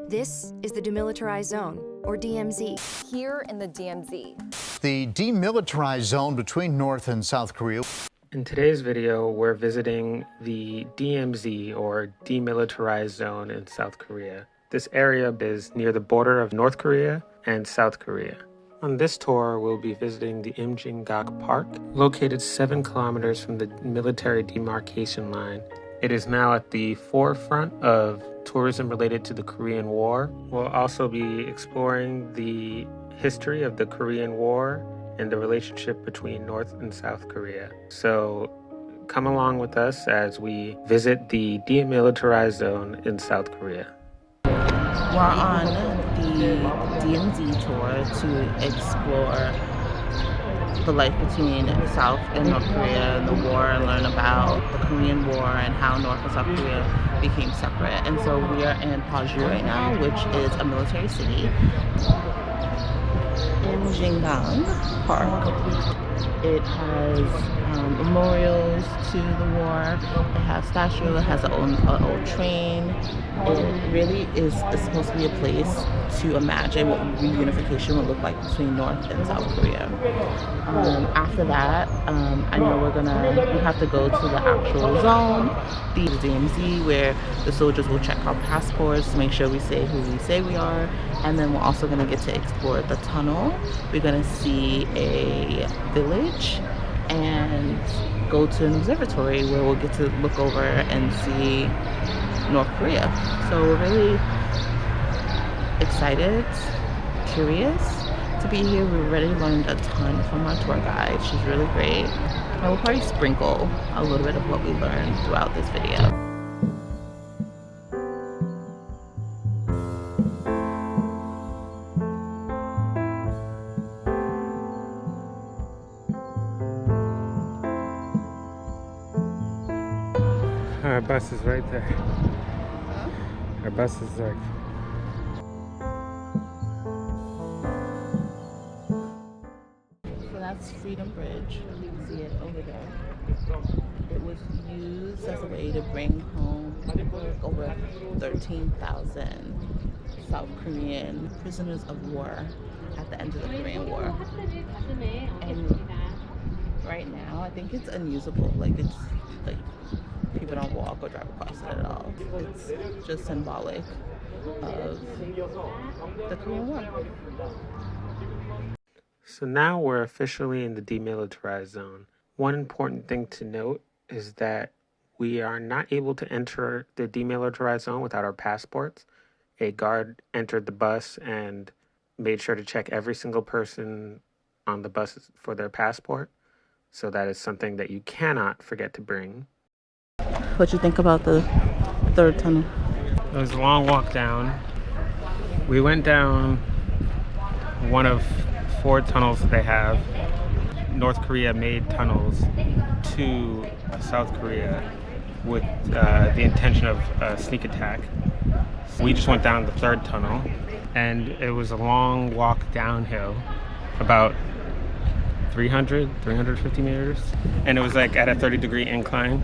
This is the Demilitarized Zone, or DMZ. Here in the DMZ. The demilitarized zone between North and South Korea. In today's video, we're visiting the DMZ, or Demilitarized Zone, in South Korea. This area is near the border of North Korea and South Korea. On this tour, we'll be visiting the Imjinggak Park, located 7 kilometers from the military demarcation line. It is now at the forefront of tourism related to the Korean War. We'll also be exploring the history of the Korean War and the relationship between North and South Korea. So come along with us as we visit the Demilitarized Zone in South Korea. We're on the DMZ tour to explore the life between South and North Korea and the war, and learn about the Korean War and how North and South Korea became separate. And so we are in Paju right now, which is a military city. Imjinggak Park. It has memorials to the war. It has statues. It has an old train. It really is supposed to be a place to imagine what reunification would look like between North and South Korea. After that, I know we have to go to the actual zone, the DMZ, where the soldiers will check our passports to make sure we say who we say we are. And then we're also going to get to explore the tunnel. We're going to see a village and go to an observatory where we'll get to look over and see North Korea. So we're really excited, curious to be here. We already learned a ton from our tour guide. She's really great. And we'll probably sprinkle a little bit of what we learned throughout this video. Our bus is right there. Our bus is there. So that's Freedom Bridge. You can see it over there. It was used as a way to bring home over 13,000 South Korean prisoners of war at the end of the Korean War. And right now, I think it's unusable. It's people don't walk or drive across it at all. It's just symbolic of the Korean War. So now we're officially in the Demilitarized Zone. One important thing to note is that we are not able to enter the Demilitarized Zone without our passports. A guard entered the bus and made sure to check every single person on the bus for their passport. So that is something that you cannot forget to bring. What you think about the third tunnel? It was a long walk down. We went down one of 4 tunnels that they have. North Korea made tunnels to South Korea with the intention of a sneak attack. We just went down the 3rd tunnel, and it was a long walk downhill, about 350 meters, and it was at a 30-degree incline.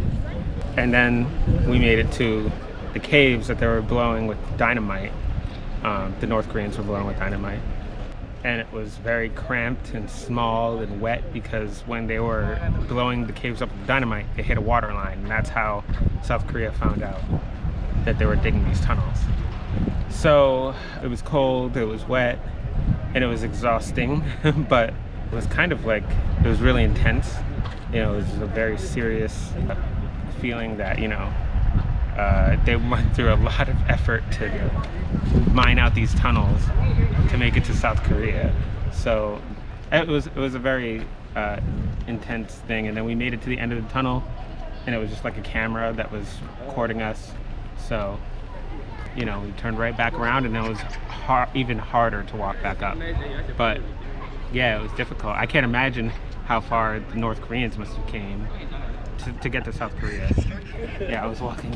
And then we made it to the caves that they were blowing with dynamite. The North Koreans were blowing with dynamite. And it was very cramped and small and wet because when they were blowing the caves up with dynamite, they hit a water line. And that's how South Korea found out that they were digging these tunnels. So it was cold, it was wet, and it was exhausting, but it was it was really intense. It was a very serious feeling that, they went through a lot of effort to mine out these tunnels to make it to South Korea. So it was a very intense thing. And then we made it to the end of the tunnel, and it was just like a camera that was recording us. So, we turned right back around, and then it was even harder to walk back up. But yeah, it was difficult. I can't imagine how far the North Koreans must have came to get to South Korea. Yeah, I was walking.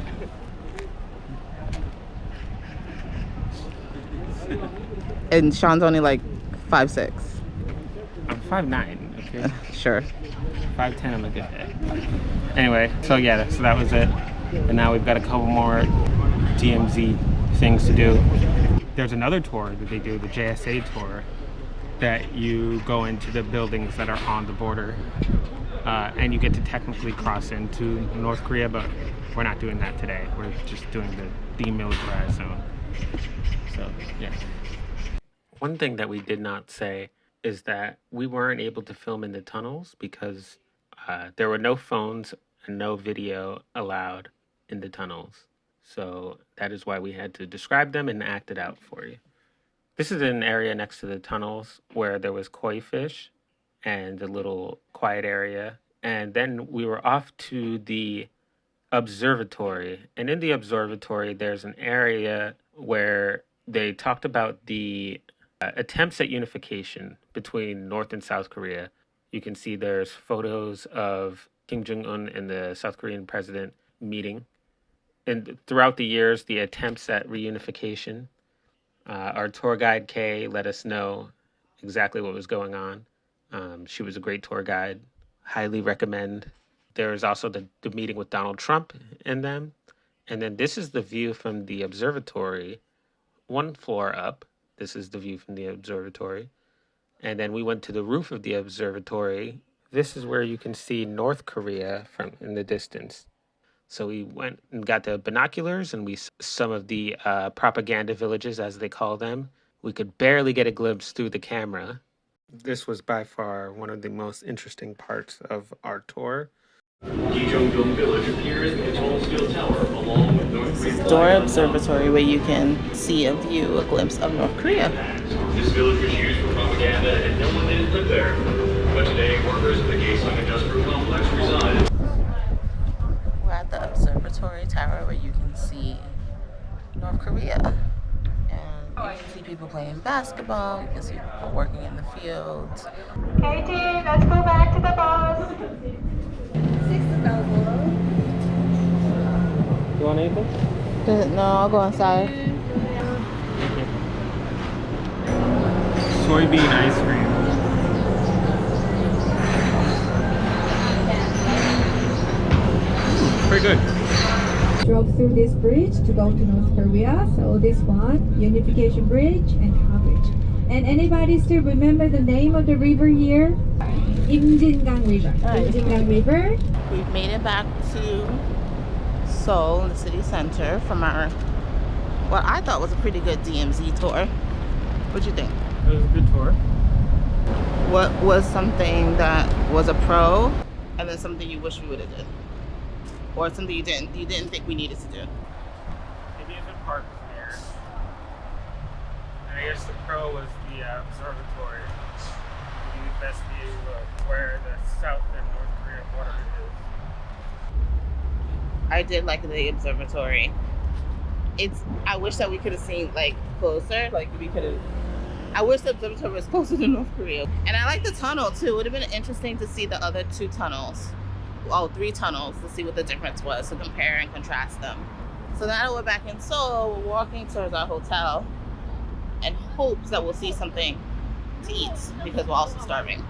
And Sean's only 5'6". I'm 5'9", okay? Sure. 5'10", on a good day. Anyway, so that was it. And now we've got a couple more DMZ things to do. There's another tour that they do, the JSA tour, that you go into the buildings that are on the border, and you get to technically cross into North Korea, but we're not doing that today. We're just doing the demilitarized zone. So, yeah. One thing that we did not say is that we weren't able to film in the tunnels because there were no phones and no video allowed in the tunnels. So that is why we had to describe them and act it out for you. This is an area next to the tunnels where there was koi fish and a little quiet area. And then we were off to the observatory. And in the observatory, there's an area where they talked about the attempts at unification between North and South Korea. You can see there's photos of Kim Jong-un and the South Korean president meeting. And throughout the years, the attempts at reunification, our tour guide, Kay, let us know exactly what was going on. She was a great tour guide. Highly recommend. There was also the meeting with Donald Trump in them. And then this is the view from the observatory, one floor up. This is the view from the observatory. And then we went to the roof of the observatory. This is where you can see North Korea from in the distance. So we went and got the binoculars and we saw some of the propaganda villages, as they call them. We could barely get a glimpse through the camera. This was by far one of the most interesting parts of our tour. Gyeongdong Village appears in the tall steel tower along with North This Korean is Dora Observatory, where you can see a glimpse of North Korea. This village was used for propaganda and no one did live there. But today, workers at the Gaesung Industrial Complex reside. We're at the observatory tower where you can see North Korea. And you can see people playing basketball, you can see people working in the fields. Okay, team, let's go back to the bus. You want anything? No, I'll go inside. Soybean ice cream. Pretty good. Drove through this bridge to go to North Korea. So this one, Unification Bridge and Ha Bridge. And anybody still remember the name of the river here? Imjingang River. Imjingang River. We've made it back to Seoul, the city center, from our, what I thought was a pretty good DMZ tour. What'd you think? It was a good tour. What was something that was a pro, and then something you wish we would have done? Or something you didn't think we needed to do? Maybe if it parked here. And I guess the pro was the observatory. The best view of where the South and North Korea border is. I did like the observatory. I wish that we could have seen like closer. Like we could have. I wish the observatory was closer to North Korea. And I like the tunnel too. It would have been interesting to see the other two tunnels. Well, 3 tunnels, to see what the difference was, to compare and contrast them. So now that we're back in Seoul, we're walking towards our hotel in hopes that we'll see something to eat, because we're also starving.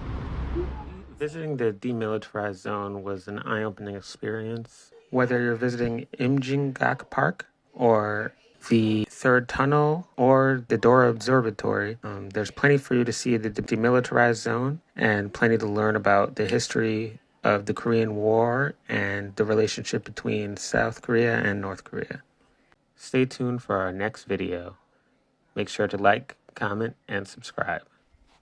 Visiting the demilitarized zone was an eye-opening experience. Whether you're visiting Imjingang Park or the 3rd tunnel or the Dora Observatory, there's plenty for you to see the demilitarized zone and plenty to learn about the history of the Korean War and the relationship between South Korea and North Korea. Stay tuned for our next video. Make sure to like, comment, and subscribe.